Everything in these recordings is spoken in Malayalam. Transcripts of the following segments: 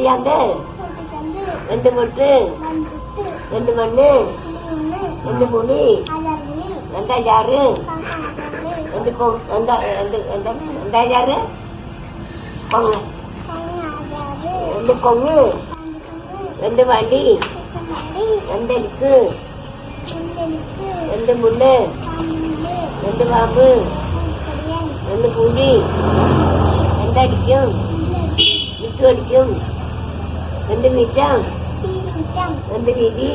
சூட்டியாந்து ரெண்டு பொட்டு ரெண்டு மண்ணு ரெண்டு புளி ரெண்டாயிரம் ரெண்டு ரெண்டாயிரம் கொங்கு ரெண்டு கொங்கு ரெண்டு வண்டி ரெண்டு இருக்கு ரெண்டு முள்ளு ரெண்டு பாம்பு ரெண்டு புளி ரெண்டடிக்கும் மிட்டு அடிக்கும் ரெண்டு மிச்சம் ரெண்டு வீதி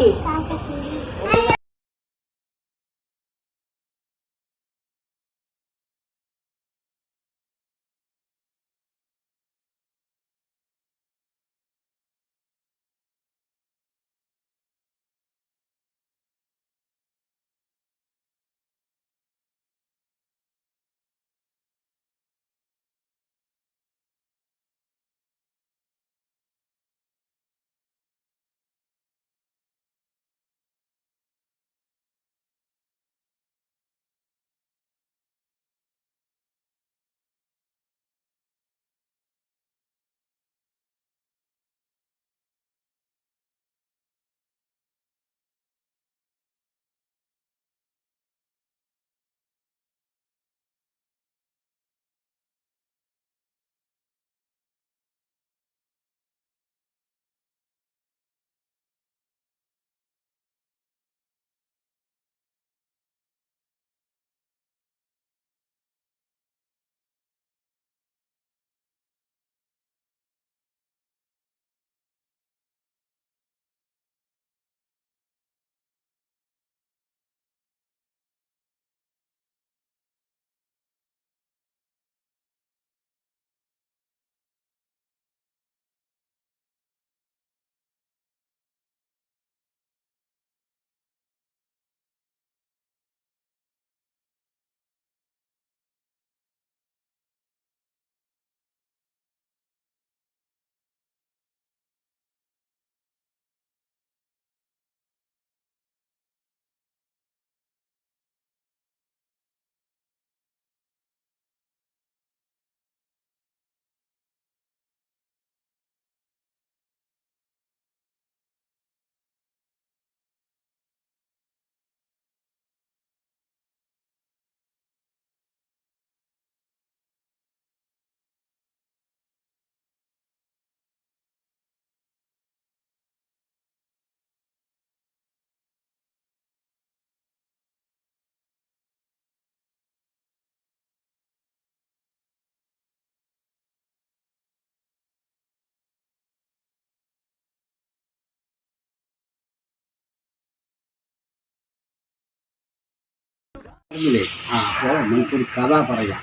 അപ്പോൾ നമുക്കൊരു കഥ പറയാം.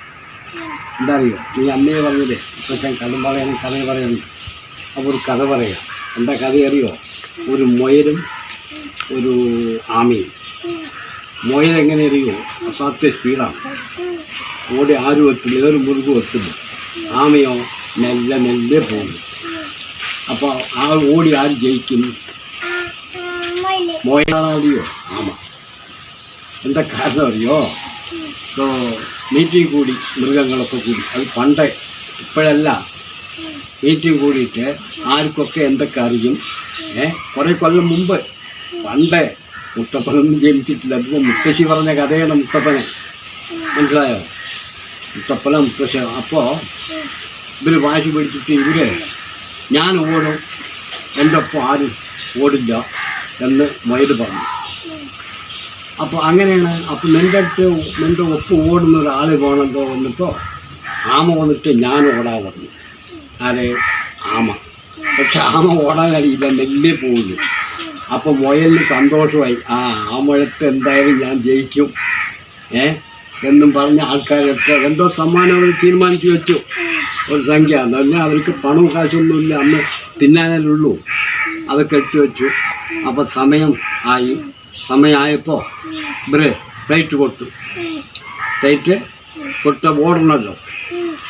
എന്താ അറിയോ, നീ അന്നേ പറഞ്ഞില്ലേ ഇപ്പം ഞാൻ കടുംപാളയാണ് കഥ പറയുന്നത്. അപ്പോൾ ഒരു കഥ പറയാം. എന്താ കഥ അറിയോ? ഒരു മുയലും ഒരു ആമയും. മുയൽ എങ്ങനെ അറിയോ? അസാധ്യ സ്പീഡാണ്, ഓടി ആരും എത്തില്ല, ഏറ് മുറുകും എത്തില്ല. ആമയോ മെല്ലെ മെല്ലെ പോകുന്നു. അപ്പോൾ ആ ഓടി ആര് ജയിക്കും? മുയലാണറിയോ? ആമ. എന്താ കാരണം അറിയോ? ഇപ്പോൾ മീറ്റിംഗ് കൂടി മൃഗങ്ങളൊക്കെ കൂടി, അത് പണ്ട്, ഇപ്പോഴല്ല, മീറ്റിംഗ് കൂടിയിട്ട് ആർക്കൊക്കെ എന്തൊക്കെ അറിയും. കുറേ കൊല്ലം മുമ്പ്, പണ്ട് മുത്തപ്പനൊന്നും ജനിച്ചിട്ടില്ല. അതിപ്പോൾ മുത്തശ്ശി പറഞ്ഞ കഥയാണ് മുത്തപ്പനെ, മനസ്സിലായോ? മുത്തപ്പന മുത്തശ്ശി. അപ്പോൾ ഇവർ വാശി പിടിച്ചിട്ട് ഇവർ ഞാൻ ഓടും, എൻ്റെ ഒപ്പം ആരും ഓടില്ല എന്ന് മുയൽ പറഞ്ഞു. അപ്പോൾ അങ്ങനെയാണ്. അപ്പോൾ നിൻ്റെ ഒപ്പം ഓടുന്ന ഒരാൾ വേണമെന്തോ വന്നിട്ടോ ആമ വന്നിട്ട് ഞാൻ ഓടാൻ പറഞ്ഞു. ആരെ? ആമ. പക്ഷെ ആമ ഓടാൻ കഴിയില്ല, മെല്ലെ പോകുന്നു. അപ്പോൾ മുയലിന് സന്തോഷമായി. ആമഴത്ത് എന്തായാലും ഞാൻ ജയിക്കും എന്നും പറഞ്ഞ ആൾക്കാരൊക്കെ എന്തോ സമ്മാനം അവർ തീരുമാനിച്ചു വെച്ചു, ഒരു സംഖ്യ. എന്നല്ല അവർക്ക് പണവും കാശൊന്നുമില്ല, അന്ന് തിന്നാനല്ലുള്ളൂ. അതൊക്കെ ഇട്ട് വെച്ചു. അപ്പോൾ സമയമായപ്പോൾ ഇവർ ഫ്ലൈറ്റ് കൊടുത്തു. ഫ്ലൈറ്റ് കൊടുത്ത ഓടണമല്ലോ.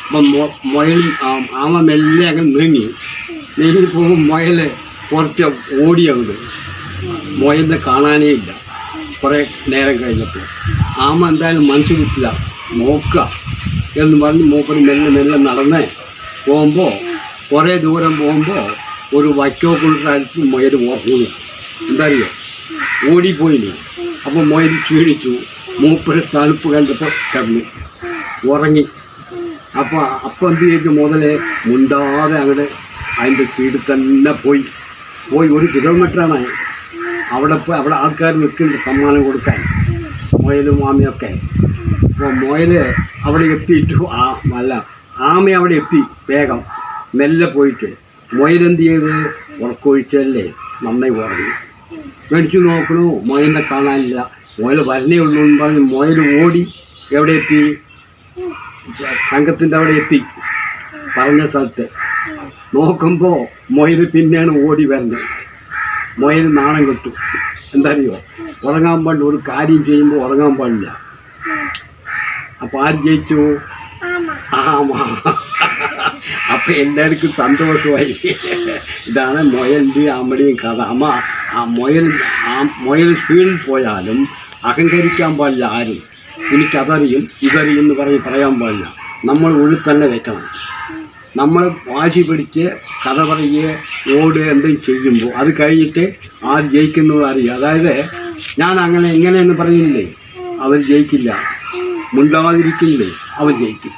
അപ്പം മുയൽ ആമ മെല്ലെ അങ്ങനെ നീങ്ങി പോകുമ്പോൾ മുയൽ കുറച്ച് ഓടിയുണ്ട്. മുയലിനെ കാണാനേ ഇല്ല. കുറേ നേരം കഴിഞ്ഞപ്പോൾ ആമ എന്തായാലും മനസ്സ് കിട്ടില്ല, നോക്കുക എന്ന് പറഞ്ഞ് മൂപ്പര് മെല്ലെ മെല്ലെ നടന്ന് പോകുമ്പോൾ, കുറേ ദൂരം പോകുമ്പോൾ ഒരു വൈക്കോക്കുള്ളായിട്ട് മുയൽ ഓർക്കുന്നു. എന്താ അറിയോ, ഓടിപ്പോയില്ലേ. അപ്പോൾ മുയൽ ക്ഷീണിച്ചു. മൂപ്പര് തണുപ്പ് കണ്ടപ്പോൾ കിടന്നു ഉറങ്ങി. അപ്പം എന്ത് ചെയ്തു, മുതലേ മുണ്ടാതെ അങ്ങോട്ട് അതിൻ്റെ സ്പീഡിൽ തന്നെ പോയി 1 കിലോമീറ്ററാണ്. അവിടെ ആൾക്കാർ നിൽക്കുന്നുണ്ട് സമ്മാനം കൊടുക്കാൻ, മുയലും ആമയൊക്കെ. അപ്പോൾ മുയൽ അവിടെ എത്തിയിട്ട് ആമ അവിടെ എത്തി വേഗം മെല്ലെ പോയിട്ട്. മുയലെന്ത് ചെയ്ത്, ഉറക്കൊഴിച്ചല്ലേ നന്നായി ഉറങ്ങി. മേടിച്ചു നോക്കണു, മുയലിനെ കാണാനില്ല. മുയൽ വരണേ ഉള്ളൂ എന്ന് പറഞ്ഞ് മുയൽ ഓടി എവിടെ എത്തി, സംഘത്തിൻ്റെ അവിടെ എത്തി. പറഞ്ഞ സ്ഥലത്ത് നോക്കുമ്പോൾ മുയൽ പിന്നെയാണ് ഓടി വരുന്നത്. മുയൽ നാണം കെട്ടു. എന്താ അറിയോ, ഉറങ്ങാൻ പാടില്ല. ഒരു കാര്യം ചെയ്യുമ്പോൾ ഉറങ്ങാൻ പാടില്ല. അപ്പോൾ ആര് ജയിച്ചു? ആമ. അപ്പം എല്ലാവർക്കും സന്തോഷമായി. ഇതാണ് മുയലിൻ്റെയും ആമയുടെയും കഥ. മുയൽ സ്പീഡിൽ പോയാലും അഹങ്കരിക്കാൻ പാടില്ല ആരും. എനിക്കതറിയും ഇതറിയും എന്ന് പറയാൻ പാടില്ല. നമ്മൾ ഉള്ളിൽ തന്നെ വെക്കണം. നമ്മൾ വാശി പിടിച്ച് കഥ പറയുക, ഓടുക, എന്തെങ്കിലും ചെയ്യുമ്പോൾ അത് കഴിഞ്ഞിട്ട് ആര് ജയിക്കുന്നത് അറിയുക. അതായത് ഞാൻ അങ്ങനെ എങ്ങനെയെന്ന് പറയുന്നില്ലേ, അവർ ജയിക്കില്ല. മുണ്ടാതിരിക്കില്ലേ, അവൻ ജയിക്കും.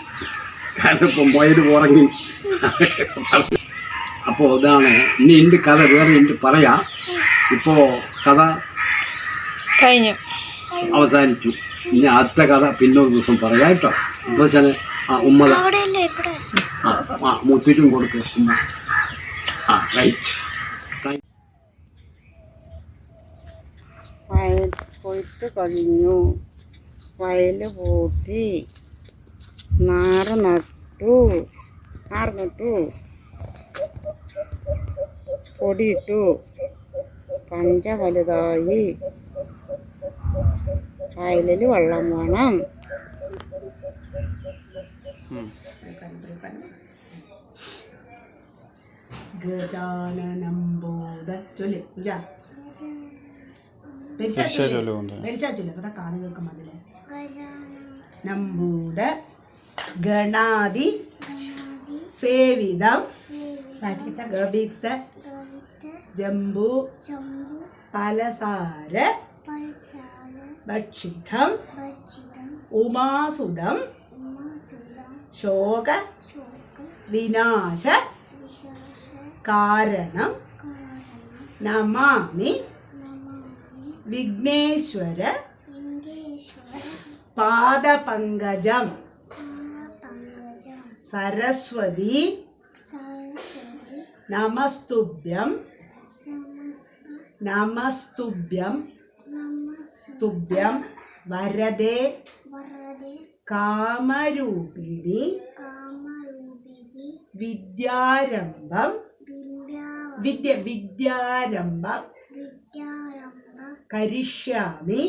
കാരണം ഇപ്പം മുയൽ ഉറങ്ങി. അപ്പോൾ ഇതാണ്. ഇനി എൻ്റെ കഥ വേറെ പറയാം. ഇപ്പോൾ കഥ കഴിഞ്ഞു, അവസാനിച്ചു. ഇനി അടുത്ത കഥ പിന്നൊരു ദിവസം പറയാം കേട്ടോ. എന്താ വെച്ചാൽ ഉമ്മ മുത്തിട്ടും കൊടുക്കുക ഉമ്മ. റൈറ്റ്. വയൽ കൊയ്ത്ത് കഴിഞ്ഞു, വയൽ പൂട്ടി, നാറ് നട്ടു, പൊടിയിട്ടു, പഞ്ച വലുതായി, വയലിൽ വെള്ളം വേണം. ഗജാനനം ബോധ ചൊല്ലി അതാ കാത് കേൾക്കും. അതില് നമ്പൂത ഗണാതി സേവിതം ഗവിത ജംബു പലസാര ഭക്ഷിതം ഉമാസുതം ശോക വിനാശ കാരണം നമാമി വിഘ്നേശ്വര പാദപങ്കജം സരസ്വതി നമസ്തുഭ്യം വരദേ കാമരൂപിണി വിദ്യാരംഭം കരിഷ്യാമി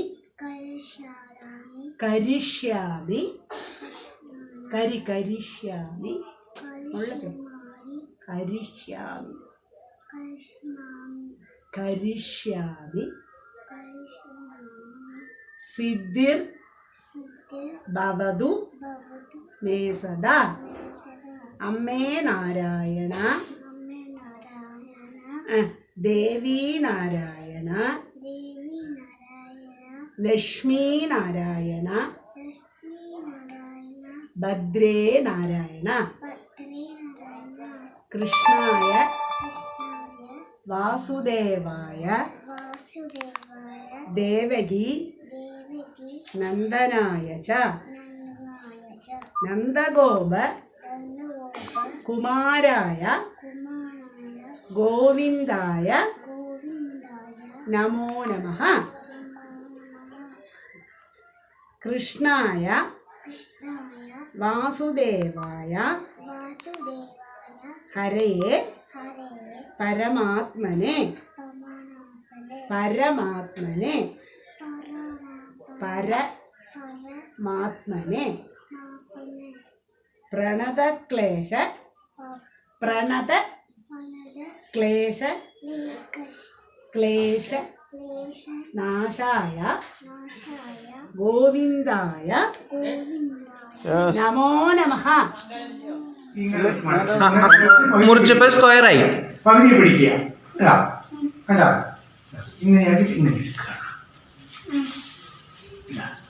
സിദ്ധിർ ഭവതു മേ സദാ. അമ്മേ നാരായണ, ദേവി നാരായണ, ലക്ഷ്മി നാരായണ, ഭദ്രേ നാരായണ. കൃഷ്ണായ വാസുദേവായ ദേവകി നന്ദനായ ച നന്ദഗോപ കുമാരായ ഗോവിന്ദായ നമോ നമഃ. കൃഷ്ണായ വാസുദേവായ ഹരയേ പരമാത്മനെ പ്രണതക്ലേശ നാശായ ഗോവിന്ദായ നമോ നമഃ. മുറിച്ചപ്പോൾ സ്ക്വയറായി. പകുതി പിടിക്കുക. ഇതാ കണ്ടോ, ഇങ്ങനെയാക്കിയിട്ട് ഇങ്ങനെ എടുക്കുക.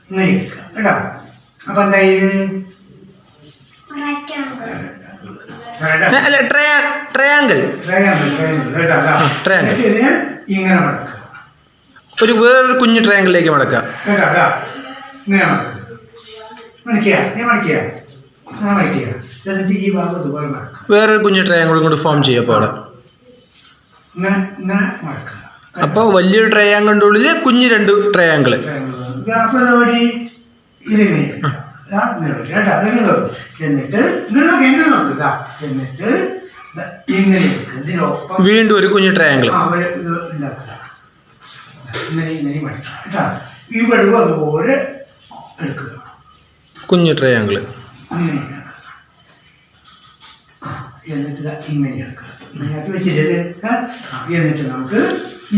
ഇങ്ങനെ എടുക്കുക കേട്ടോ. അപ്പൊ എന്താ ഇത് ട്രയാങ്കിൾ ഇതിന് ഇങ്ങനെ മടക്കുക. ഒരു വേറൊരു കുഞ്ഞു ട്രയാങ്കിളിലേക്ക് മടക്കുക. കേട്ടോ, ഇങ്ങനെ മടക്കുക. മടക്കുക, ഞാൻ മടക്കുക, ഞാൻ മടക്കുക. എന്നിട്ട് ഈ ഭാഗം ഇതുപോലെ മടക്കുക. വേറൊരു കുഞ്ഞു ട്രയാങ്കിളും കൂടി ഫോം ചെയ്യും. അപ്പോൾ അവിടെ ഇങ്ങനെ ഇങ്ങനെ മടക്കുക. അപ്പോൾ വലിയൊരു ട്രയാങ്കിളിൻ്റെ ഉള്ളിൽ കുഞ്ഞു 2 ട്രയാങ്കിൾ. അപ്പൊ ഇതോടി ഇതിങ്ങനെ എന്നിട്ട് ഇങ്ങനെ നോക്കുക. എന്നിട്ട് ഇങ്ങനെ ഇതിനൊപ്പം വീണ്ടും ഒരു കുഞ്ഞു ട്രയാങ്കിൾ ഉണ്ടാക്കുക. ഇങ്ങനെ ഇങ്ങനെ മടക്കുക കേട്ടോ. ഈ വെടുവ് അതുപോലെ എടുക്കുക. കുഞ്ഞു ട്രയാങ്കിൾ അങ്ങനെ എന്നിട്ട് ഇങ്ങനെ എടുക്കുക. ഇങ്ങനെയാക്കി വെച്ചിട്ട് എന്നിട്ട് നമുക്ക്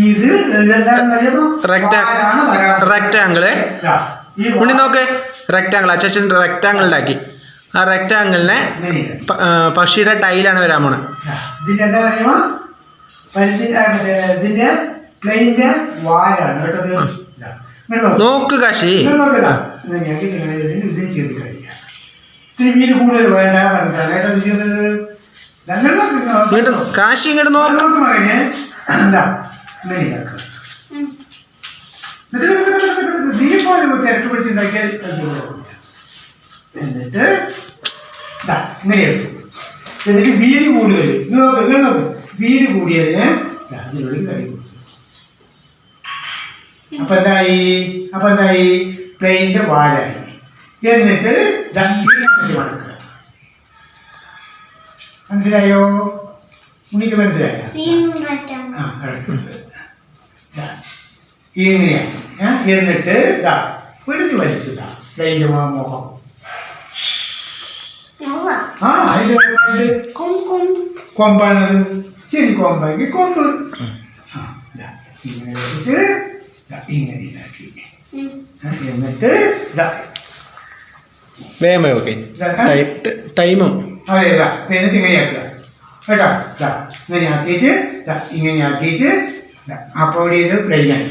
ഇത് റെക്റ്റാങ്കിള് ഉണ്ണി നോക്ക്. റെക്റ്റാങ്കിൾ അച്ഛൻ റെക്റ്റാങ്കിൾ ഉണ്ടാക്കി. ആ റെക്റ്റാങ്കിളിനെ പക്ഷിയുടെ ടൈലാണ് വരാൻ പോണത്. ഇതിന്റെ എന്താ പറയുക, ഇതിന്റെ പ്ലെയിന്റെ വാലാണ് കേട്ടോ. നോക്ക് കാശി. ഇതിന് ചെയ്ത് കഴിയാം. ഇത്തിരി വീട് കൂടുതൽ വേണ്ട പറഞ്ഞിട്ടാണ് കേട്ടോ ചെയ്യുന്നത്. കാശി ഇങ്ങോട്ട് നോക്ക്. എന്താ ഇങ്ങനെ ഉണ്ടാക്കുക. തിരക്ക് പിടിച്ചുണ്ടാക്കിയാൽ എന്നിട്ട് ഇങ്ങനെ എടുക്കും. എന്നിട്ട് വീതി കൂടുതൽ നിങ്ങൾ നോക്കും. വീതി കൂടിയതിന് അതിനുള്ളിൽ കറി കൊടുക്കും. അപ്പൊ എന്തായി പ്ലെയിന്റെ വാലായി. എന്നിട്ട് മടക്കുക. മനസ്സിലായോ? ഉണ്ണിക്ക് മനസ്സിലായോ? ഇങ്ങനെയാണ്. എന്നിട്ട് പിടിച്ച് വലിച്ചതാ പ്ലെയിന്റെ മുഖം. അതിന്റെ കൊമ്പാണത്. ശരി, കൊമ്പാക്കി കൊമ്പ് ഇങ്ങനെ വെച്ചിട്ട് ഇങ്ങനെ ഇതാക്കി. എന്നിട്ട് ടൈമും അതെ എന്നിട്ട് ഇങ്ങനെയാക്കുക കേട്ടോ. ഇങ്ങനെയാക്കിയിട്ട് ഇങ്ങനെയാക്കിയിട്ട് അപ്പോൾ ഇത് പ്ലെയിനായി.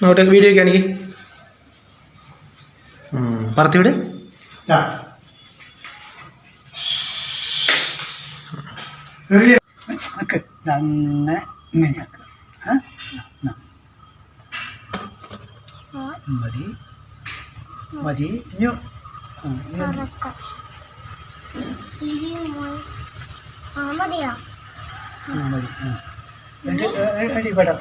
നോട്ടെ വീഡിയോ ഒക്കെ ആണെങ്കിൽ പറത്തിവിടെ അങ്ങനെ ഇങ്ങനെയാക്കുക. മതി മതി. അടിപടം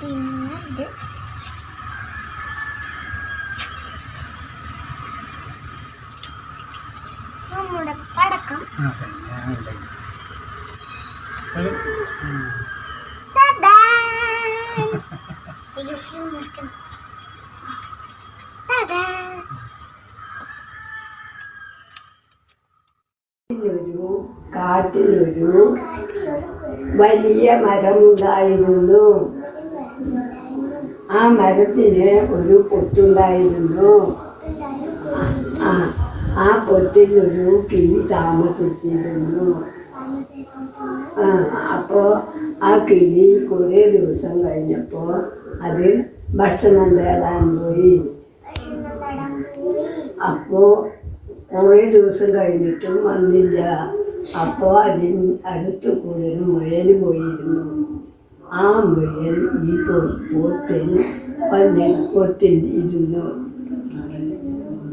പിന്നെ ഇത് നമ്മുടെ പടക്കം. കാട്ടിലൊരു വലിയ മരമുണ്ടായിരുന്നു. ആ മരത്തിന് ഒരു പൊത്തുണ്ടായിരുന്നു. ആ പൊത്തിൽ ഒരു കിളി താമസിച്ചിരുന്നു. അപ്പോൾ ആ കിളി കുറേ ദിവസം കഴിഞ്ഞപ്പോൾ അത് ഭക്ഷണം തേടാൻ പോയി. അപ്പോൾ കുറേ ദിവസം കഴിഞ്ഞിട്ടും വന്നില്ല. അപ്പോൾ അതിന് അടുത്ത് കൂടെ ഒരു മുയൽ പോയിരുന്നു. ആ മുയൽ ഈ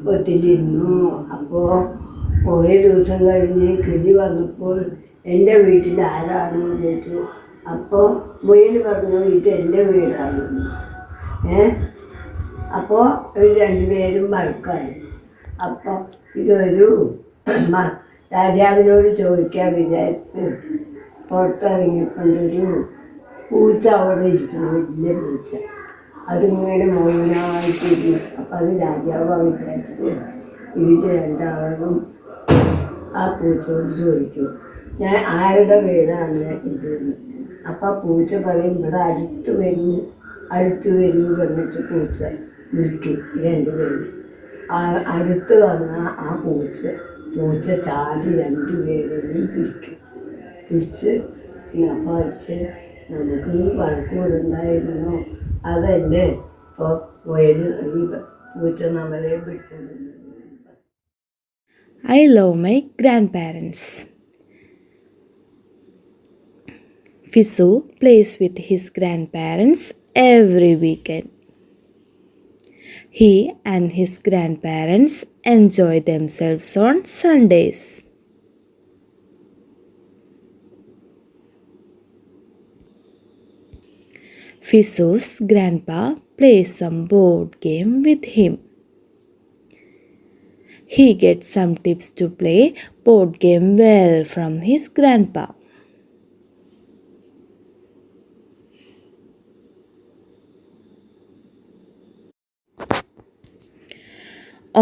പൊത്തിലിരുന്നു. അപ്പോൾ കുറേ ദിവസം കഴിഞ്ഞ് കിളി വന്നപ്പോൾ എൻ്റെ വീട്ടിൽ ആരാണ് ചോദിച്ചു. അപ്പോൾ മുയൽ പറഞ്ഞു ഇത് എൻ്റെ വീടാണ്. അപ്പോൾ ഇവർ രണ്ടുപേരും വഴക്കായി. അപ്പോൾ ഇതൊരു രാജാവിനോട് ചോദിക്കാൻ വിചാരിച്ച് പുറത്തിറങ്ങിയപ്പോഴൊരു പൂച്ച അവിടെ ഇരിക്കുന്നു, വലിയ പൂച്ച. അതിങ്ങനെ മൗനമായിട്ടിരുന്നു. അപ്പം അത് രാജാവ് വിചാരിച്ച് ഇവർ രണ്ടാളും ആ പൂച്ചയോട് ചോദിച്ചു ഞാൻ ആരുടെ വീടാണ് ഇതെന്ന്. അപ്പം പൂച്ച പറയും ഇവിടെ അടുത്ത് വരുന്നു അടുത്ത് വരൂ പറഞ്ഞിട്ട് പൂച്ച വിളിക്കും രണ്ടുപേരും. അടുത്ത് വന്നാൽ ആ പൂച്ച ചാടി രണ്ടുപേരെയും പിടിച്ച് പഠിച്ച് നമുക്ക് വഴക്കൂടുണ്ടായിരുന്നു. അതല്ലേ ഇപ്പോൾ ഈ പൂച്ച നമ്മളെ പിടിച്ചത്. I love my grandparents. Fisu plays with his grandparents every weekend. He and his grandparents enjoy themselves on Sundays. Fisu's grandpa plays some board game with him. He gets some tips to play board game well from his grandpa.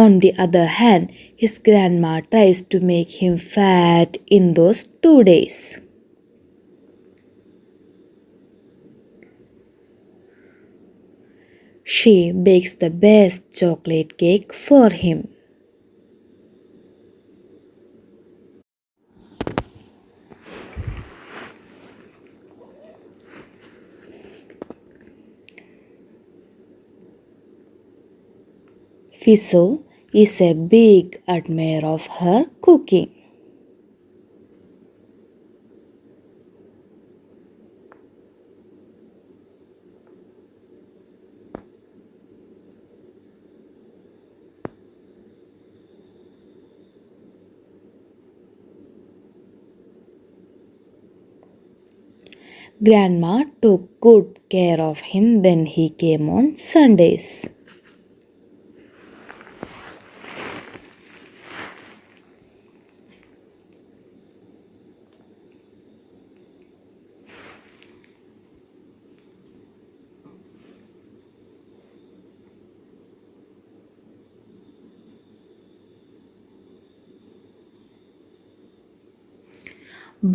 On the other hand, his grandma tries to make him fat in those 2 days. She bakes the best chocolate cake for him. Fisu is a big admirer of her cooking. Grandma took good care of him when he came on Sundays.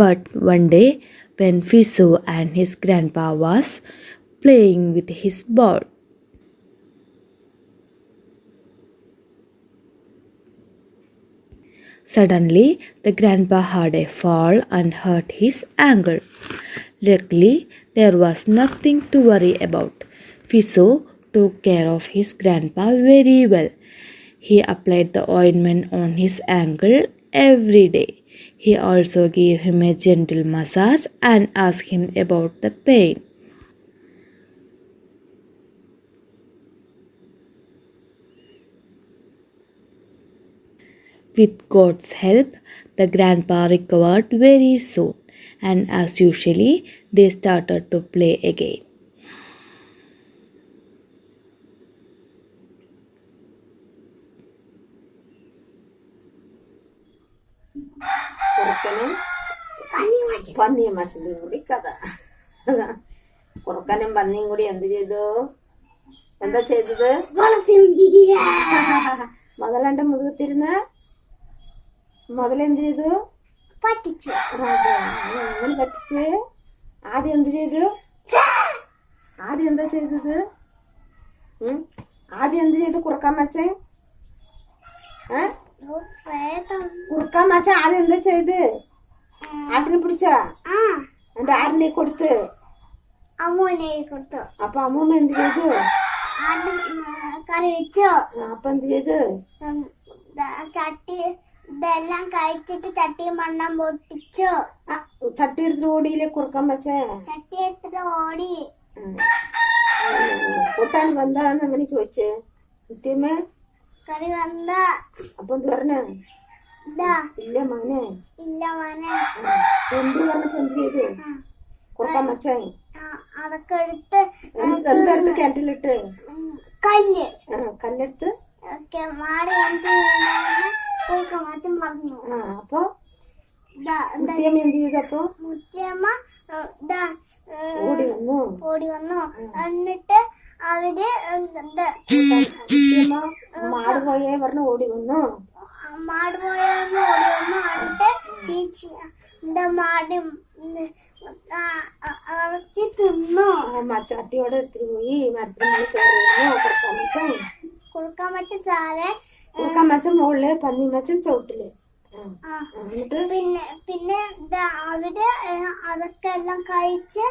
But one day, when Fisu and his grandpa was playing with his ball, suddenly the grandpa had a fall and hurt his ankle. Luckily, there was nothing to worry about. Fisu took care of his grandpa very well. He applied the ointment on his ankle every day. He also gave him a gentle massage and asked him about the pain. With God's help, the grandpa recovered very soon, and as usually, they started to play again. പന്നിയും മസിലും കൂടി കഥ. കുറുക്കനും പന്നിയും കൂടി എന്ത് ചെയ്തു? എന്താ ചെയ്തത്? മുതലെന്റെ മുതുകത്തിരുന്ന് മുതലെന്ത് ചെയ്തു? പറ്റിച്ചു. അങ്ങനെ പറ്റിച്ച് ആദ്യം എന്ത് ചെയ്തു? ആദ്യം എന്താ ചെയ്തത്? ആദ്യം എന്ത് ചെയ്തു? കുറുക്കാൻ മച്ചൻ കുറുക്കാൻ മച്ചൻ ആദ്യം എന്താ ചെയ്ത്? ആട്ടിനെ പിടിച്ച എന്റെ ആടിനെ കൊടുത്ത് അമ്മൂനെ കൊടുത്തു. അപ്പൊ അമ്മൂമ്മ എന്ത് ചെയ്തു? കറി വെച്ചു. അപ്പൊ എന്ത് ചെയ്തു? ചട്ടി ഇതെല്ലാം കഴിച്ചിട്ട് ചട്ടി മണ്ണം പൊട്ടിച്ചു. ചട്ടി എടുത്തിട്ട് ഓടിയില്ലേ കുറുക്കാൻ വെച്ചേ? ചട്ടി എടുത്തിട്ട് ഓടി. പൊട്ടാൻ വന്നാന്ന് അങ്ങനെ ചോദിച്ചേ നിത്യമേ? കറി വന്ന. അപ്പൊ എന്ത് പറഞ്ഞ? ഇല്ല മോനെ. ഇല്ല മോനെ. എന്ത് പറഞ്ഞപ്പോ എന്ത് ചെയ്ത്? കുറുക്കാൻ വെച്ചേ അതൊക്കെ എടുത്ത് എന്തെടുത്ത് കിണറ്റിലിട്ട്? കല്ലെടുത്ത് മാറി കുറുക്കാൻ മച്ചൻ പറഞ്ഞു. അപ്പൊ മുത്തിയമ്മ എന്ത് ചെയ്തപ്പോ? മുത്തിയമ്മ ഓടി വന്നു. എന്നിട്ട് അവര് മാട് പോയേ പറഞ്ഞു ഓടി വന്നു. മാട് പോയാലും ഓടി വന്നു എന്നിട്ട് ചീച്ചി എന്താ മാട് അറച്ചി തിന്നു. ചട്ടിയോടെ എടുത്തിട്ട് പോയി മരത്തിന് കയറിയിരുന്നു കുറുക്കാൻ പറ്റ താഴെ കുറുക്കാൻ മച്ചൻ മുകളില് പന്നി മച്ചൻ ചോട്ടില്. പിന്നെ അവര് അതൊക്കെ എല്ലാം കഴിച്ച്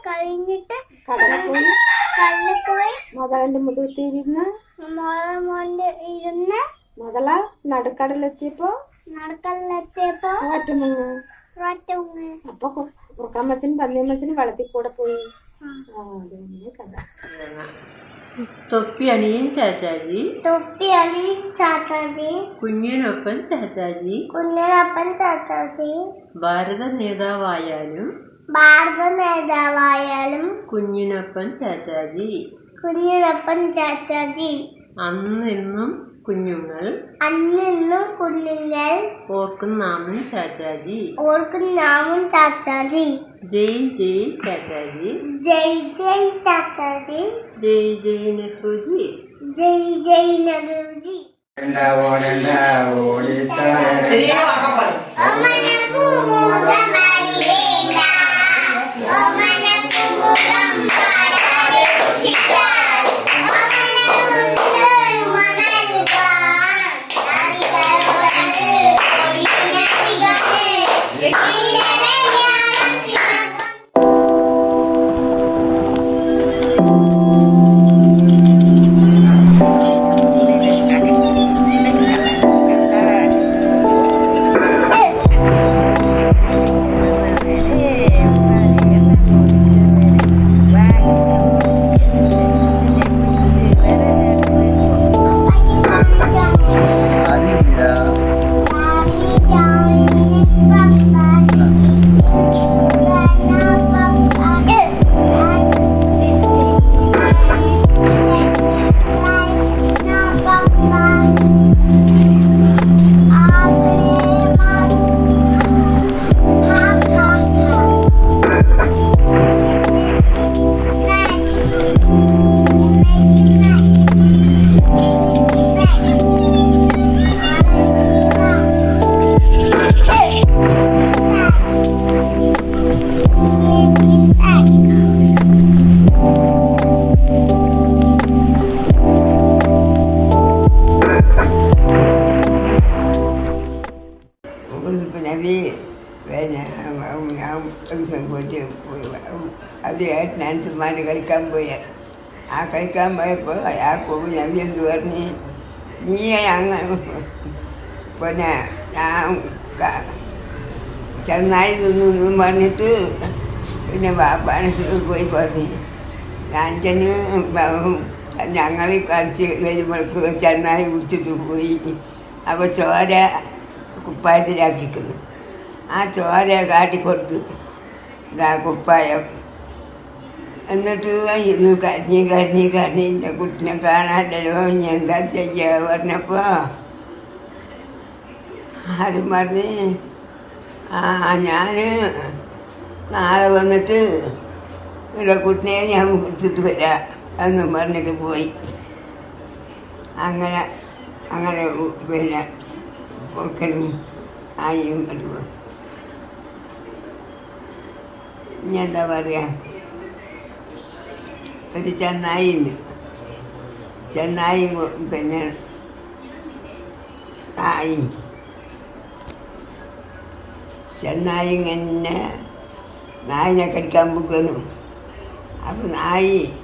കഴിഞ്ഞിട്ട് കടലിൽ പോയി മുതലിന്റെ മുതുകത്തിരുന്ന് മോന്റെ ഇരുന്ന് മുതല നടുക്കടലെത്തിയപ്പോ ഒറ്റമുങ്ങ്. അപ്പൊ കുറുക്കാൻ മച്ചനും പന്നി മച്ചനും വെള്ളത്തിൽ കൂടെ പോയി. കഥ. തൊപ്പിയണിയും ചാച്ചാജി ചാച്ചാജി കുഞ്ഞിനൊപ്പം ചാച്ചാജി ഭാരത നേതാവായാലും കുഞ്ഞിനൊപ്പം ചാച്ചാജി അന്നെന്നും കുഞ്ഞുങ്ങൾ ഓർക്കും നാമം ചാച്ചാജി ജയ് ജയ് ചാച്ചാജി ജയ് ജയ് ചാച്ചാജി ജയ് ജയ് നെഹ്റുജി അത് ഏട്ടനനുസന്മാർ കളിക്കാൻ പോയ കളിക്കാൻ പോയപ്പോൾ യാക്കോബ് നബി എന്ത് പറഞ്ഞ് നീ അങ്ങനെ പിന്നെ ഞാൻ ചെന്നായി തിന്നു പറഞ്ഞിട്ട് പിന്നെ ബാപ്പാനെ പോയി പറഞ്ഞു അച്ഛന് ഞങ്ങൾ കളിച്ച് വരുമ്പോഴേക്ക് ചെന്നായി കുടിച്ചിട്ട് പോയി. അപ്പോൾ ചോര കുപ്പായത്തിലാക്കിക്കുന്നു. ആ ചോര കാട്ടിക്കൊടുത്തു ഇതാ കുപ്പായം. എന്നിട്ട് ഇത് കരഞ്ഞ് എൻ്റെ കുട്ടിനെ കാണാനല്ലോ ഇനി എന്താ ചെയ്യുക പറഞ്ഞപ്പോൾ ആരും പറഞ്ഞ് ഞാൻ നാളെ വന്നിട്ട് ഇവിടെ കുട്ടിനെ ഞാൻ എടുത്തിട്ട് വരാം എന്നും പറഞ്ഞിട്ട് പോയി. അങ്ങനെ പിന്നെ പൊക്കനും ആയും കണ്ടു. ഇനി എന്താ പറയുക, ഒരു ചെന്നായിണ്ട്. ചെന്നായി പിന്നെ ചെന്നായി ഇങ്ങനെ നായിനെ കടിക്കാൻ പോക്കുന്നു. അപ്പം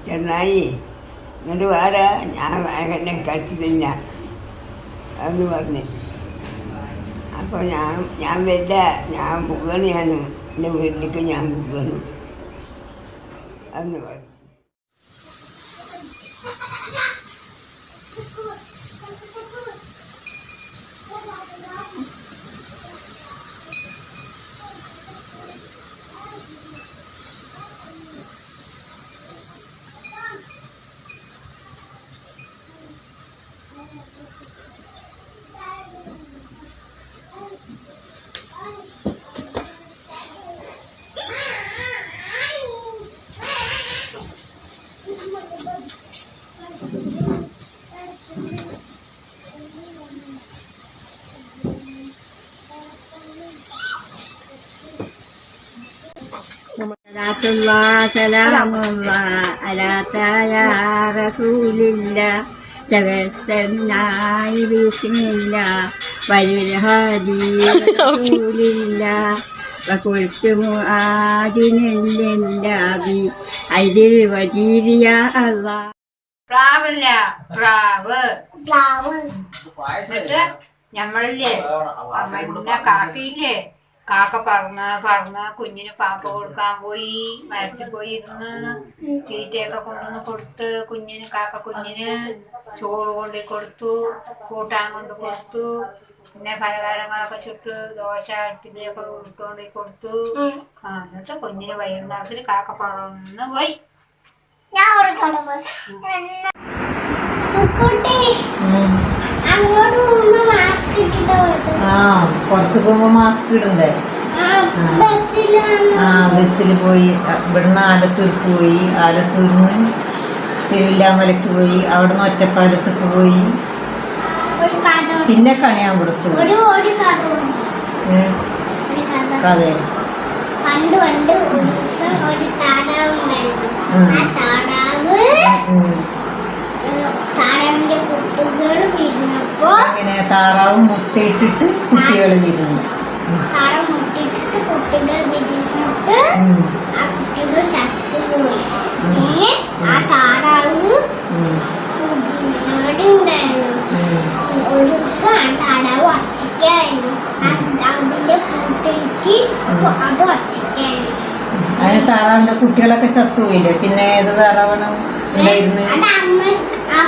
ചെന്നായി ഇങ്ങോട്ട് വാടാ, എന്നെ കടിച്ചു തിന്ന എന്ന് പറഞ്ഞ്. അപ്പോൾ ഞാൻ വരില്ല, ഞാൻ പോകണം, എൻ്റെ വീട്ടിലേക്ക് ഞാൻ പോകണം എന്ന് പറഞ്ഞു. അലാത്തായ റസൂലില്ല ചവസനായി വീശില്ല വലിയ വകുൽത്തുമു ആദിനില്ലാബി അതിൽ വജീരിയ അല്ലാ. പ്രാവല്ല പ്രാവ്. പ്ലാവ്. എന്നിട്ട് ഞമ്മളില്ലേ പിന്നെ കാക്കയില്ലേ, കാക്ക പറന്ന കുഞ്ഞിന് പാപ്പ കൊടുക്കാൻ പോയി, മരത്തിൽ പോയി ഇരുന്ന് തീറ്റയൊക്കെ കൊണ്ടുവന്ന് കൊടുത്ത് കാക്ക കുഞ്ഞിന് ചോറ് കൊണ്ടു കൊടുത്തു, കൂട്ടാൻ കൊണ്ട് കൊടുത്തു, പിന്നെ പലഹാരങ്ങളൊക്കെ ചുട്ട് ദോശ ഇഡ്ഡലിയൊക്കെ ഇട്ടുകൊണ്ട് കൊടുത്തു. എന്നിട്ട് കുഞ്ഞിന് വൈകുന്നേരത്തിൽ കാക്ക പറന്ന് പോയി. ഞാൻ അങ്ങോട്ട് പോകുമ്പോ മാസ്ക് ഇട്ടിട്ട് പുറത്ത് പോകുമ്പോ മാസ്ക് ഇടണ്ടേ? ബസ്സിൽ പോയി. ഇവിടുന്ന് ആലത്തൂർക്ക് പോയി, ആലത്തൂരിന്ന് തിരുവില്ലാമലയ്ക്ക് പോയി, അവിടുന്ന് ഒറ്റപ്പാലത്തേക്ക് പോയി, പിന്നെ കണിയാമ്പുറത്ത് പോയി. കഥ പണ്ട് ഒരു ദിവസം ഒരു താറാവ് ഉണ്ടായിരുന്നു. ആ താറാവിന്റെ കുട്ടികൾ വിരിഞ്ഞപ്പോ താറാവ് മുട്ടയിട്ടിട്ട് കുട്ടികൾ വിരുന്നു. താറാവ് മുട്ടയിട്ടിട്ട് കുട്ടികൾ വിരിഞ്ഞിട്ട് ആ കുട്ടികൾ ചത്തുപോയി. പിന്നെ ആ താറാവ് കുഞ്ഞിനോട് ഉണ്ടായിരുന്നു. ഒരു ദിവസം ആ താറാവ് ഒച്ചയ്ക്കായിരുന്നു. അതിന്റെ കൂട്ടിലേക്ക് അത് ഒച്ചയ്ക്കായിരുന്നു. അതിന് താറാവിന്റെ കുട്ടികളൊക്കെ ചത്തുപോയില്ലേ? പിന്നെ ഏത് താറാവാണ് ഉണ്ടായിരുന്നു?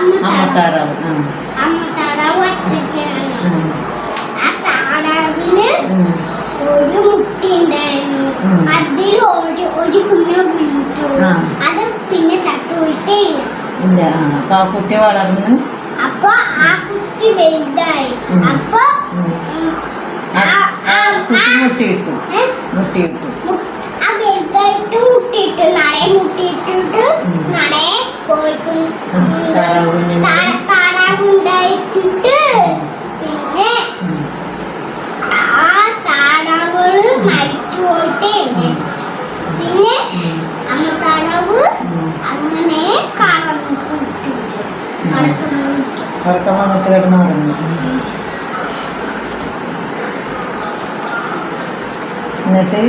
അമ്മ താറാവ്. അമ്മ താറാവ് ഒച്ചയ്ക്കാണ്. ആ താറാവിന് ഒരു മുട്ട ഉണ്ടായിരുന്നു. അതിൽ ഒരു കുഞ്ഞ വീണിട്ടുള്ളൂ. അത് പിന്നെ ചത്തുപോയിട്ടേ ഇല്ല. അപ്പൊ ആ കുട്ടി വളർന്ന് അപ്പൊ ആ കുട്ടി വലുതായി. അപ്പൊ മുട്ടിയിട്ടു. ആ വലുതായിട്ട് മുട്ടിയിട്ട് നടയെ മുട്ടിയിട്ടിട്ട് നടയെ പോയിക്കും താറാവുണ്ടായിട്ടിട്ട് പിന്നെ ആ താറാവുകൾ മരിച്ചു പോയിട്ട് പിന്നെ അമ്മ താറാവ് അങ്ങനെ ഉറക്കം വന്നിട്ട് കിടന്നുറങ്ങി. എന്നിട്ട്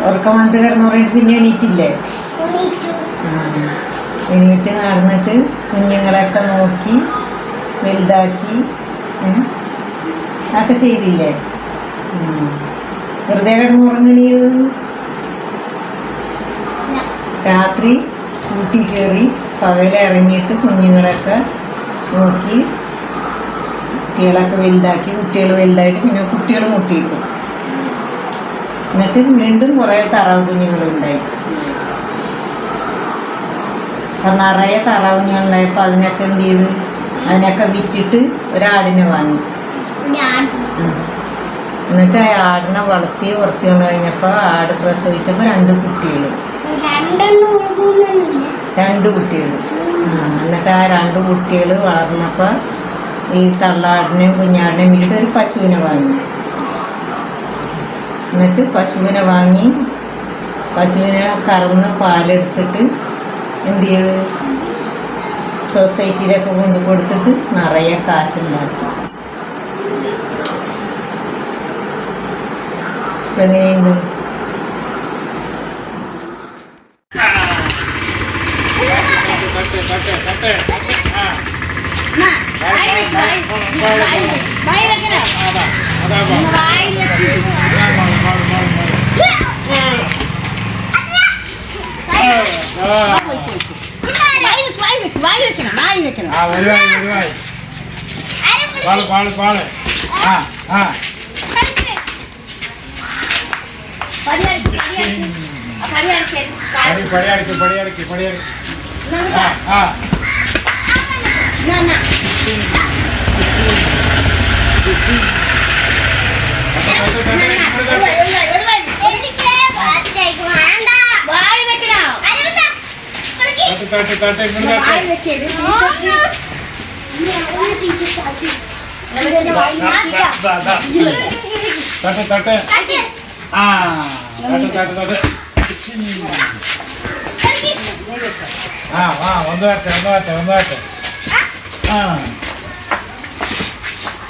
ഉറക്കം വന്നിട്ട് കിടന്നുറങ്ങിട്ട് പിന്നെ എണീറ്റില്ലേ? എണീറ്റ് നടന്നിട്ട് കുഞ്ഞുങ്ങളെയൊക്കെ നോക്കി വലുതാക്കി അതൊക്കെ ചെയ്തില്ലേ? വെറുതെ കിടന്നുറങ്ങണിയത്? രാത്രി കൂട്ടി കയറി പകലിറങ്ങിയിട്ട് കുഞ്ഞുങ്ങളെയൊക്കെ നോക്കി കുട്ടികളൊക്കെ വലുതാക്കി. കുട്ടികൾ വലുതായിട്ട് പിന്നെ കുട്ടികൾ മുട്ടിയിട്ടു. എന്നിട്ട് വീണ്ടും കുറേ താറാവ് കുഞ്ഞുങ്ങളുണ്ടായി. നിറയെ താറാവ് കുഞ്ഞുങ്ങളുണ്ടായപ്പോൾ അതിനൊക്കെ എന്ത് ചെയ്ത്? അതിനൊക്കെ വിറ്റിട്ട് ഒരാടിനെ വാങ്ങി. എന്നിട്ട് ആ ആടിനെ വളർത്തി കുറച്ച് കഴിഞ്ഞപ്പോൾ ആട് പ്രസവിച്ചപ്പോൾ 2 കുട്ടികൾ. 2 കുട്ടികൾ. എന്നിട്ട് ആ 2 കുട്ടികൾ വളർന്നപ്പോൾ ഈ തള്ളാടിനെയും കുഞ്ഞാടിനെയും വിട്ടിട്ട് ഒരു പശുവിനെ വാങ്ങി. എന്നിട്ട് പശുവിനെ വാങ്ങി പശുവിനെ കറന്ന് പാലെടുത്തിട്ട് എന്ത് ചെയ്ത്? സൊസൈറ്റിയിലൊക്കെ കൊണ്ടു കൊടുത്തിട്ട് നിറയെ കാശുണ്ടാക്കി. ഇപ്പം എങ്ങനെയുണ്ട്? ഒന്ന് വരട്ടെ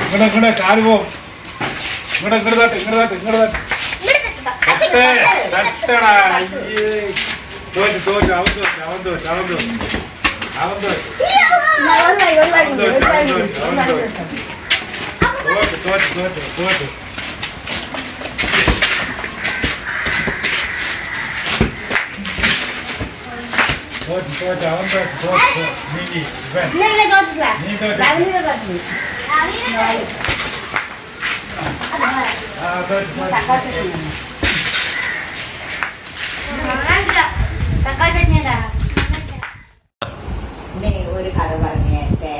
ഇങ്ങോട്ട് കാല് പോവും. ഇങ്ങോട്ട് തട്ടടാ. തോറ്റു അവൻ തോറ്റു. ഇനി ഒരു കഥ പറഞ്ഞേട്ടെ.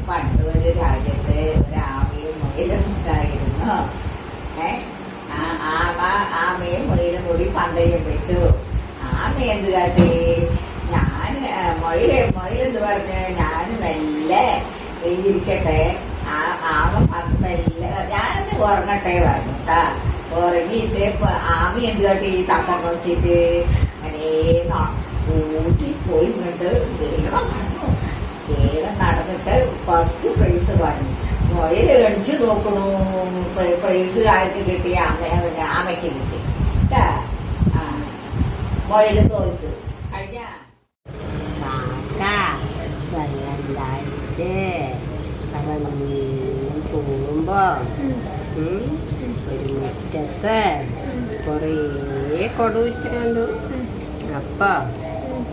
പണ്ട് ഒരു രാജ്യത്ത് ഒരു ആമയും മുയലും ഉണ്ടായിരുന്നു. ആമയും മുയലും കൂടി പന്തയം വെച്ചു. ആമ എന്ത് കാട്ടി, മൊയിലെന്ത് പറഞ്ഞ് ഞാൻ മെല്ലെ ഇരിക്കട്ടെ, ആമ മെല്ലെ ഞാനൊന്ന് ഉറങ്ങട്ടെ പറഞ്ഞു കേട്ടാ. ഉറങ്ങിയിട്ട് ആമ എന്ത് കാട്ടി, തക്കം നോക്കിയിട്ട് അങ്ങനെ കൂട്ടിപ്പോയി ഇങ്ങോട്ട് വേഗം നടന്നിട്ട് ഫസ്റ്റ് പ്രൈസ് പറഞ്ഞു. മൊയിൽ എണിച്ചു നോക്കണു, പ്രൈസ് ആർക്ക് കിട്ടി, ആമയ്ക്ക് കിട്ടി കേട്ടാ. മൊയിൽ തോറ്റു. കഴിഞ്ഞ പോകുമ്പോ ഒരു മുറ്റത്ത് കുറേ കൊടുവിച്ചുണ്ടു. അപ്പൊ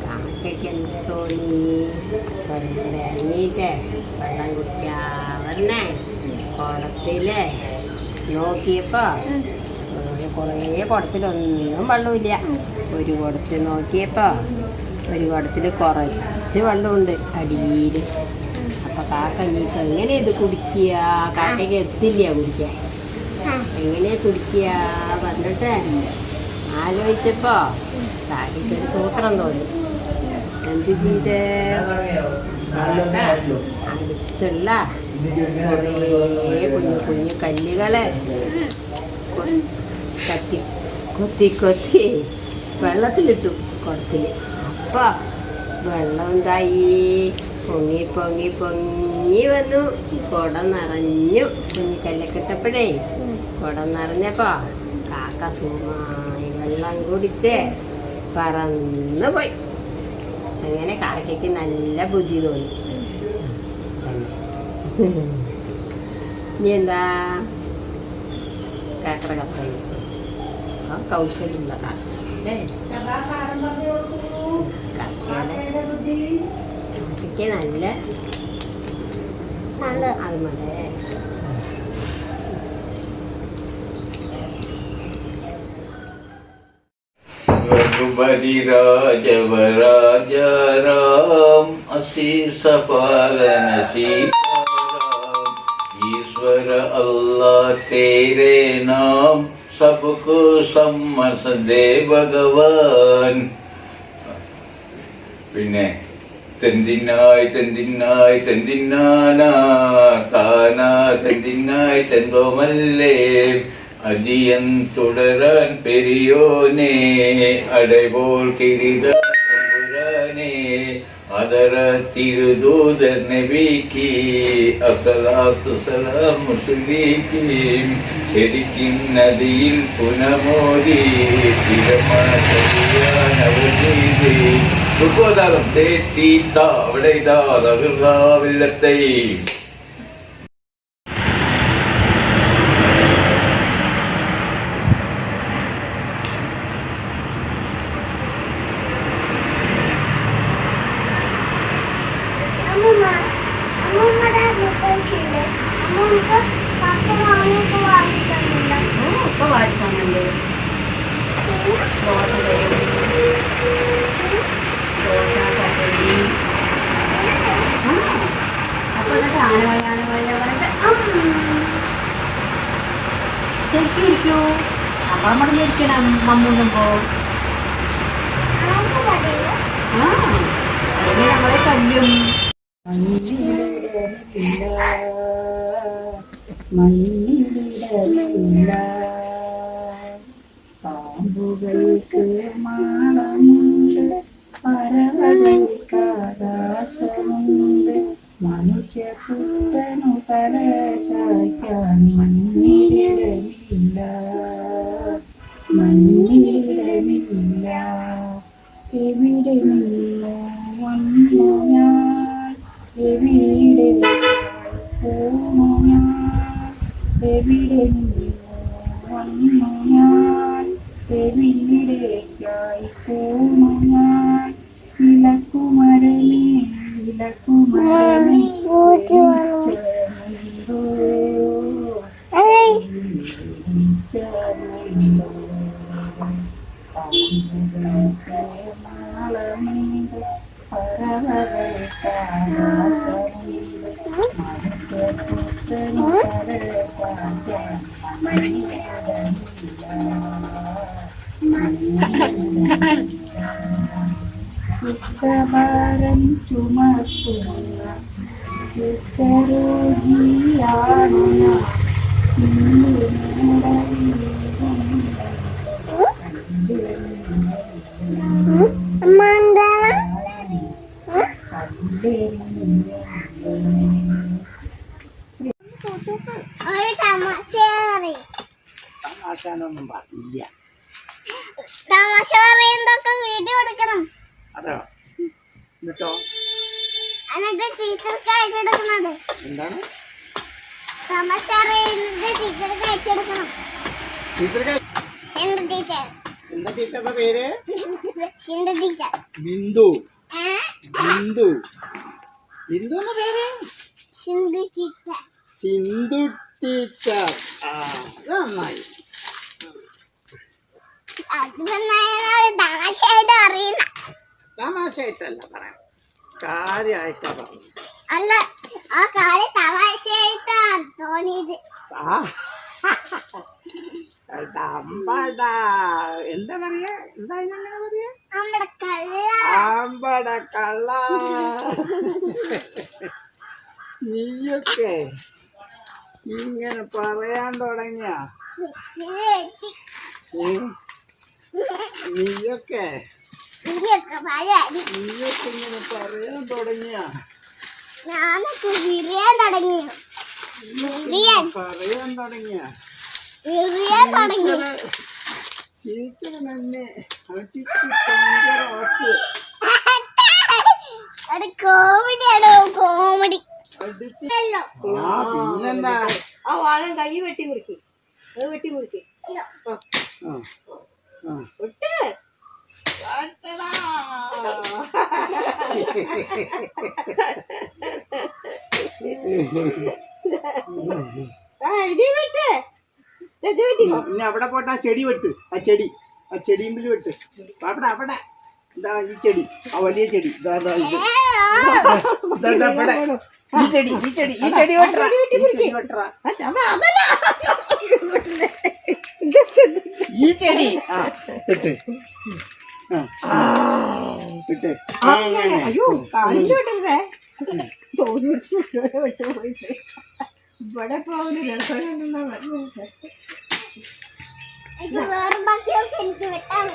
കാക്കയ്ക്ക് എന്ത് തോന്നി, ഇറങ്ങിയിട്ട് വെള്ളം കുടിക്കാവരണേ കുളത്തില് നോക്കിയപ്പോ കുറേ കുടത്തിലൊന്നും വെള്ളമില്ല. ഒരു കുടത്തിൽ നോക്കിയപ്പോ ഒരു കുടത്തിൽ കുറച്ച് വെള്ളമുണ്ട് അടിയിൽ. അപ്പൊ കാക്ക നീക്ക് എങ്ങനെ ഇത് കുടിക്കുക, കാക്കയ്ക്ക് എത്തില്ല കുടിക്കാൻ, എങ്ങനെ കുടിക്കുക പറഞ്ഞിട്ട് ആലോചിച്ചപ്പോ കാക്കയ്ക്ക് ഒരു സൂത്രം തോന്നി. എന്ത് ചെയ്ത് അടുത്തുള്ള കുറേ കുഞ്ഞു കല്ലുകളെ കൊത്തി വെള്ളത്തിലിട്ടു കുടത്തിൽ. അപ്പൊ വെള്ളം എന്തായി, പൊങ്ങി വന്നു. കുടം നിറഞ്ഞു. കുഞ്ഞു കല്ലൊക്കെ ഇട്ടപ്പോഴേ കുടം നിറഞ്ഞപ്പോ കാക്ക സുഖമായി വെള്ളം കുടിച്ച് പറന്നു പോയി. അങ്ങനെ കാക്കയ്ക്ക് നല്ല ബുദ്ധി തോന്നി. ഇനി എന്താ കാക്കയുടെ കപ്പ കൗശല്യമുള്ള കാക്കയ്ക്ക് നല്ല അത് മതി. रघुपति राजव राजा राम असीस पालन सीताराम ईश्वर अल्लाह तेरे नाम सबको सम्मत दे भगवान. പിന്നെ തെന്തിനായി തെന്തിന്നാനാ താനാ തെന്തിനായി തെന്തോമല്ലേ അജിയൻ തുടരാൻ പെരിയോനെ അടൈപോൾ കിരീടനെ അതര തിരുദൂതർ നബിക്ക് അസലാത്തു സലാം മുസ്ലിക്ക് ശരിക്കും നദിയിൽ പുനമോദി തിരമാനവനീതി സുഖോദാരം തേത്തീത്ത അവിടെ ഇതാ തകർന്നാവില്ലത്തെ. ശരിക്കും ഇരിക്കൂ. അപ്പൊ നമ്മൾ ഇരിക്കണം മമ്മൂടുമ്പോ നമ്മളെ കല്ലും മണ്ണിലിട പാമ്പുകൾക്ക് മാളമുണ്ട്, പറവകൾക്കാകാശമുണ്ട്, മനുഷ്യപുത്രനു തല ചായ്ക്കാൻ മണ്ണിലിടമില്ല, മണ്ണിലിടമില്ല. എവിടെ നിന്നോ വന്നു ഞാൻ, എവിടെ പോണു ഞാൻ, എവിടെ നിന്നോ വന്നു ഞാൻ, എവിടേക്കായി പോണു ഞാൻ. വിളക്കുമരമേ വിളക്കുമരമേ വെളിച്ചമുണ്ടോ, വെളിച്ചമുണ്ടോ. പാമ്പുകൾക്ക് മാളമുണ്ട്, പറവകൾക്കാകാശമുണ്ട്, മനുഷ്യപുത്രനു തല ചായ്ക്കാൻ മണ്ണിലിടമില്ല, മണ്ണിലിടമില്ല. ഉത്തഭാരം ചുമക്കുന്ന കുഷ്ഠരോഗിയാണു ഞാൻ, ഒരു തമാശ പറയും. തമാശാനൊന്നും പറഞ്ഞില്ല. തമാശ പറയുന്നതൊക്കെ വീഡിയോ എടുക്കണം. അതോ എന്നിട്ടോ എന്നിട്ട് ടീച്ചർക്ക് അയച്ചെടുക്കുന്നത്. എന്താണ് തമാശ പറയുന്നത് ടീച്ചർക്ക് അയച്ചെടുക്കണം. ടീച്ചർക്ക് ഷിൻഡു ടീച്ചർ. എന്താ ടീച്ചറുടെ പേര്? ഷിൻഡു ടീച്ചർ. ബിന്ദു. ബിന്ദു. ബിന്ദു എന്ന പേര്? ഷിൻഡു ടീച്ചർ. സിന്ധു ടീച്ചർ. ആ അത് നന്നായി. അത് തമാശയായിട്ട് അറിയണം. തമാശയായിട്ടല്ല പറയാം, കാര്യമായിട്ടാ പറഞ്ഞു. അല്ല, ആ കാര്യം തമാശയായിട്ടാണ് തോന്നിയത്. അമ്പട എന്താ പറയാ, എന്താ അങ്ങനെ പറയാ? നമ്മുടെ കള്ള. അമ്പട കള്ള. നീയൊക്കെ ഇങ്ങനെ പറയാൻ തുടങ്ങിയ നീയൊക്കെ ഇങ്ങനെ പറയാൻ തുടങ്ങിയ ഞാനൊക്കെ വിറിയാൻ തുടങ്ങിയ ടീച്ചർ തന്നെ അടിച്ച് പങ്കരാക്കി. ഒരു കോമഡിയാണോ കോമഡി. പിന്നെന്താ ആ വാഴം കൈ വെട്ടി മുറുക്കി, അത് വെട്ടി മുറുക്കി വിട്ട് ഇടി വെട്ട്. പിന്നെ അവിടെ പോട്ടെ, ആ ചെടി വെട്ട്, ആ ചെടിയിൽ വെട്ട്. അവിടെ ഇതാ ഈ ചെടി, ആ വലിയ ചെടി, ഇതാ ഇത് ഇവിടെ ഈ ചെടി വെട്ടറാ. ഈ ചെടി ആ ഇട്ട് ഇട്ട് അയ്യോ കാലിൽ വിട്ടേ തോന്നി വിട്ടു പോയിട്ട് ഇവിടെ പോകുന്ന രസമെന്നാ പറഞ്ഞത്. വേറെ ബാക്കിയൊക്കെ എനിക്ക് വെട്ടാണ്.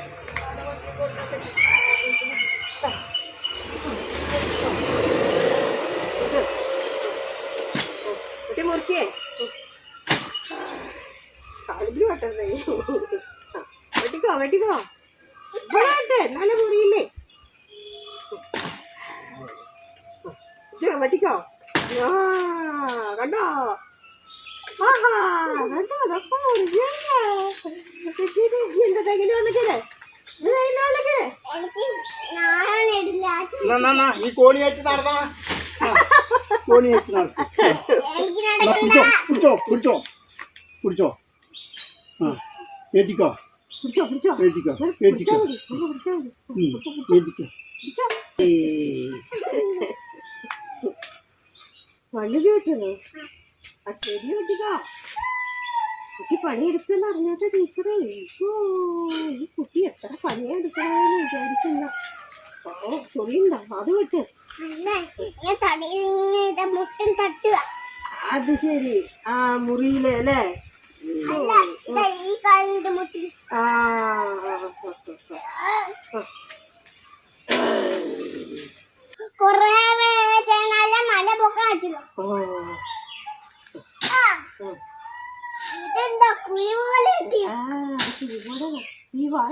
മുറുക്കിയേ കാലിൽ വെട്ടേ. വെട്ടിക്കോ ഇവിടെ നല്ല മുറിയില്ലേ, വെട്ടിക്കോ. ആ കണ്ടോ, ആഹാ കണ്ടോ, അതൊക്കെ മുറിയല്ലേ. എന്താ തെങ്ങിന് വെള്ളക്കല്ലേ, എനിക്ക് നാളെ ഈ കോണി വെച്ച് നടന്നാ, കോണി വെച്ച് നടക്കും. പിടിച്ചോ ആ ഏറ്റിക്കോ, പിടിച്ചോ പണി കേട്ടണോ, ആ ചെടി വെട്ടിക്കോ. കുട്ടി പണിയെടുക്കുമെന്ന് അറിഞ്ഞാത്ത ടീച്ചറേ, ഈ കുട്ടി എത്ര പണിയെടുക്കണമെന്ന് വിചാരിക്കുന്ന. ചൊറിയുണ്ടോ, അത് വിട്ട്. മുട്ടൻ തട്ടുക. അത് ശരി, ആ മുറിയിലെ അല്ലേ, അല്ല ദാ ഈ കാലിന്റെ മുട്ടി ആ കൊറേ വേദനല്ല മല പൊക്കാൻ പറ്റില്ല. ഇതെന്താ കുഴി പോലെ ഉണ്ട്.